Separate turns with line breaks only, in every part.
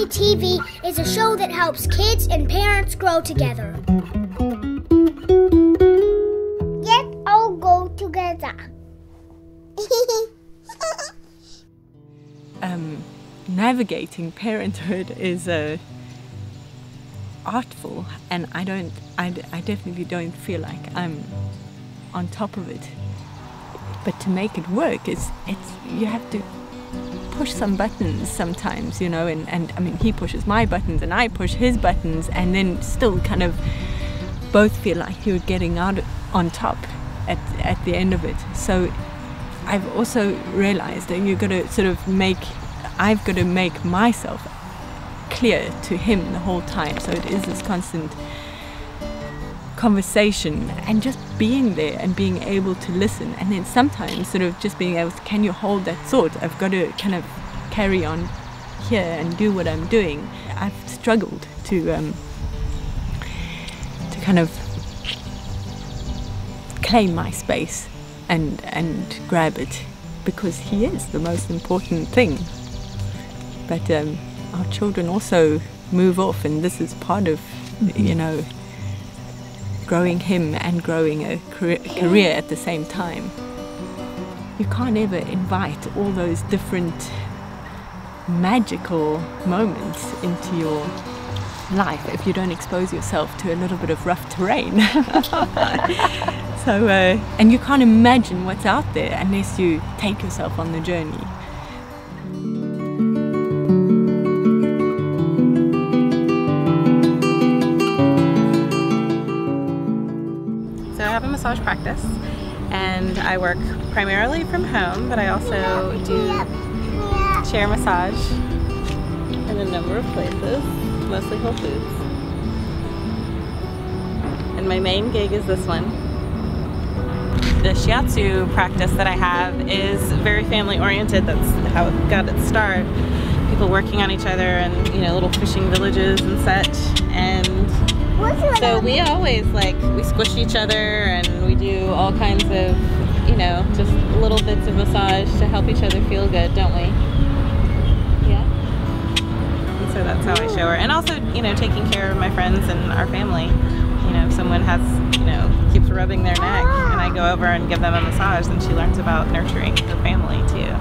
Family TV is a show that helps kids and parents grow together. Let's all go together.
Navigating parenthood is artful, and I definitely don't feel like I'm on top of it. But to make it work, you have to push some buttons sometimes, you know, and I mean, he pushes my buttons and I push his buttons, and then still kind of both feel like you're getting out on top at the end of it. So I've also realized that you've got to I've got to make myself clear to him the whole time. So it is this constant conversation and just being there and being able to listen, and then sometimes sort of just being able to, can you hold that thought? I've got to kind of carry on here and do what I'm doing. I've struggled to kind of claim my space and grab it, because he is the most important thing. But our children also move off, and this is part of, you know, growing him and growing a career at the same time. You can't ever invite all those different magical moments into your life if you don't expose yourself to a little bit of rough terrain. So, and you can't imagine what's out there unless you take yourself on the journey.
So I have a massage practice, and I work primarily from home, but I also do share massage in a number of places, mostly Whole Foods. And my main gig is this one. The shiatsu practice that I have is very family oriented. That's how it got its start. People working on each other, and, you know, little fishing villages and such. And so we always, like, we squish each other, and we do all kinds of, you know, just little bits of massage to help each other feel good, don't we? Yeah. And so that's how I show her. And also, you know, taking care of my friends and our family. You know, if someone has, you know, keeps rubbing their neck, and I go over and give them a massage, then she learns about nurturing her family too.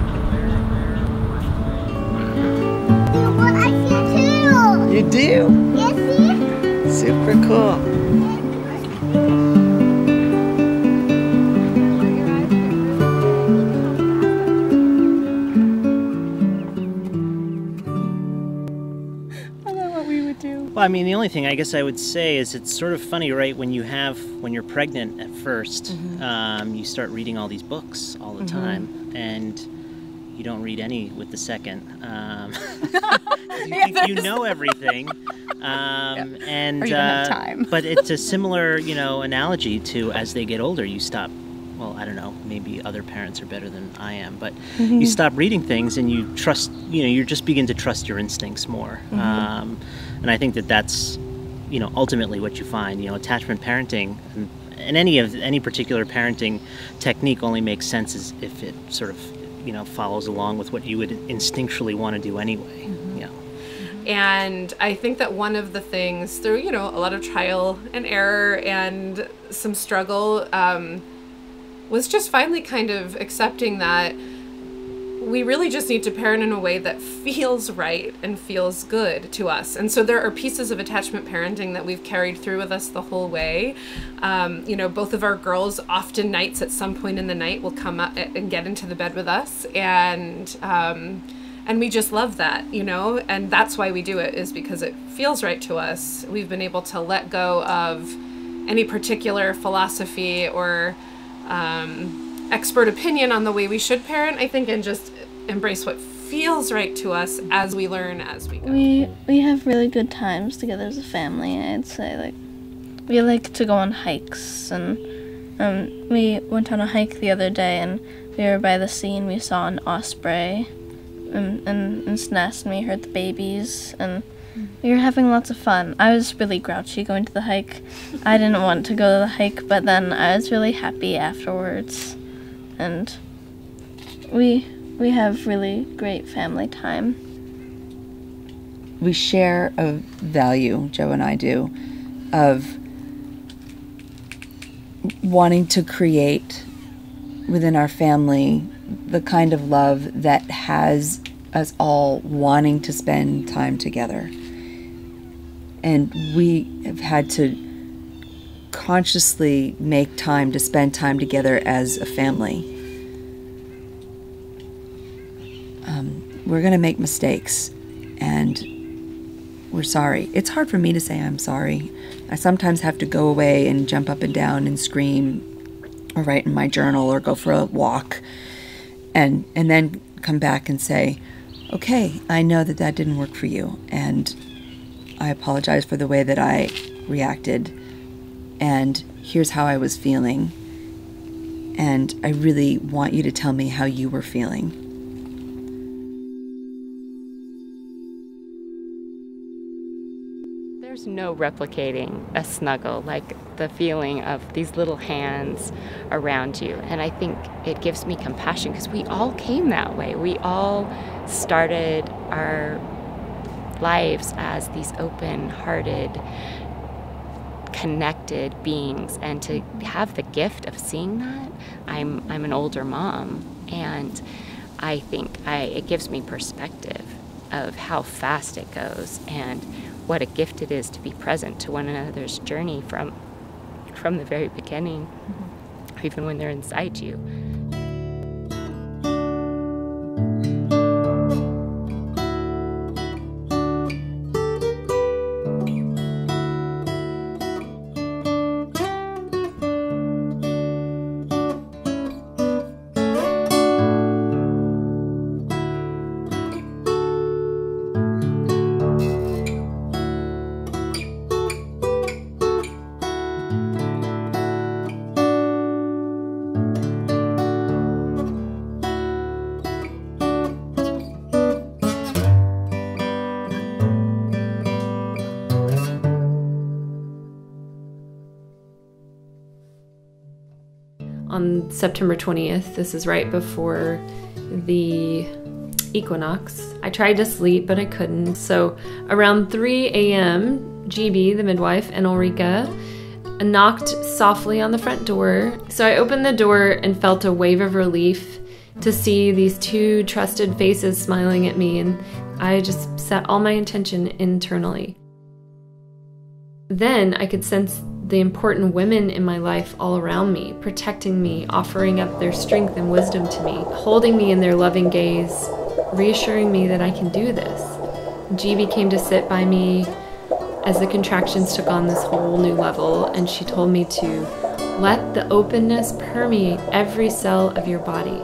What I see too.
You do?
Yes, see?
Super cool.
Well, I mean, the only thing I guess I would say is it's sort of funny, right? When you're pregnant at first, you start reading all these books all the time, and you don't read any with the second. You think you know everything, and
or you don't have time.
But it's a similar, you know, analogy to as they get older, you stop. Well, I don't know, maybe other parents are better than I am, but you stop reading things and you trust, you know, you just begin to trust your instincts more. And I think that that's, you know, ultimately what you find. You know, attachment parenting and any particular parenting technique only makes sense if it sort of, you know, follows along with what you would instinctually want to do anyway. Yeah.
And I think that one of the things through, you know, a lot of trial and error and some struggle, was just finally kind of accepting that we really just need to parent in a way that feels right and feels good to us. And so there are pieces of attachment parenting that we've carried through with us the whole way. You know, both of our girls often nights at some point in the night will come up and get into the bed with us. And we just love that, you know, and that's why we do it, is because it feels right to us. We've been able to let go of any particular philosophy or expert opinion on the way we should parent, I think, and just embrace what feels right to us as we learn as we go.
We have really good times together as a family, I'd say. Like, we like to go on hikes, and we went on a hike the other day, and we were by the sea, and we saw an osprey in its nest, and we heard the babies, and we were having lots of fun. I was really grouchy going to the hike. I didn't want to go to the hike, but then I was really happy afterwards. And we have really great family time.
we share a value, Joe and I do, of wanting to create within our family the kind of love that has us all wanting to spend time together. And we have had to consciously make time to spend time together as a family. We're going to make mistakes, and we're sorry. It's hard for me to say I'm sorry. I sometimes have to go away and jump up and down and scream, or write in my journal, or go for a walk, and then come back and say, okay, I know that that didn't work for you, and I apologize for the way that I reacted, and here's how I was feeling, and I really want you to tell me how you were feeling.
There's no replicating a snuggle, like the feeling of these little hands around you. And I think it gives me compassion because we all came that way. We all started our lives as these open-hearted, connected beings. And to have the gift of seeing that, I'm an older mom, and I think it gives me perspective of how fast it goes and what a gift it is to be present to one another's journey from the very beginning, even when they're inside you.
On September 20th, this is right before the equinox, I tried to sleep, but I couldn't. So around 3 a.m., GB, the midwife, and Ulrika knocked softly on the front door. So I opened the door and felt a wave of relief to see these two trusted faces smiling at me, and I just set all my intention internally. Then I could sense the important women in my life all around me, protecting me, offering up their strength and wisdom to me, holding me in their loving gaze, reassuring me that I can do this. GB came to sit by me as the contractions took on this whole new level, and she told me to let the openness permeate every cell of your body.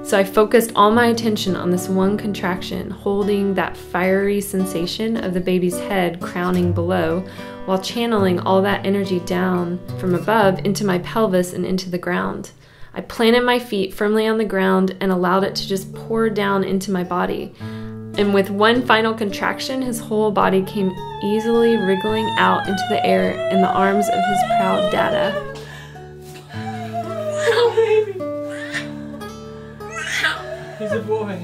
So I focused all my attention on this one contraction, holding that fiery sensation of the baby's head crowning below, while channeling all that energy down from above into my pelvis and into the ground. I planted my feet firmly on the ground and allowed it to just pour down into my body. And with one final contraction, his whole body came easily wriggling out into the air in the arms of his proud dada.
He's a boy.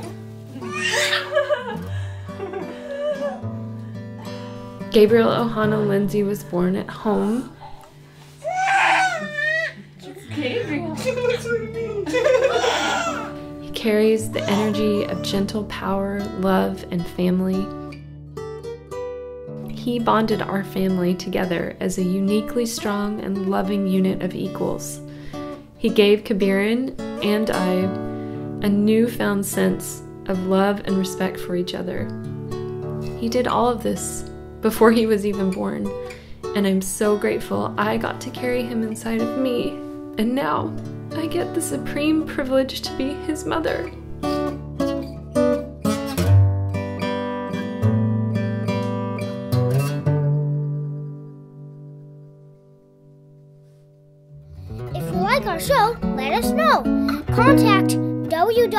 Gabriel Ohana Lindsay was born at home.
Gabriel.
He carries the energy of gentle power, love, and family. He bonded our family together as a uniquely strong and loving unit of equals. He gave Kabirin and I a newfound sense of love and respect for each other. He did all of this before he was even born, and I'm so grateful I got to carry him inside of me, and now I get the supreme privilege to be his mother.
If you like our show, let us know. Contact
Good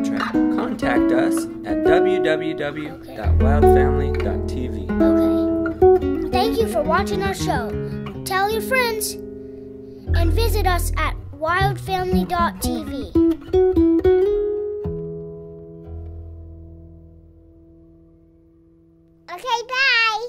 track. Contact us at www.wildfamily.tv.
Okay. Thank you for watching our show. Tell your friends. and visit us at wildfamily.tv. Okay, bye.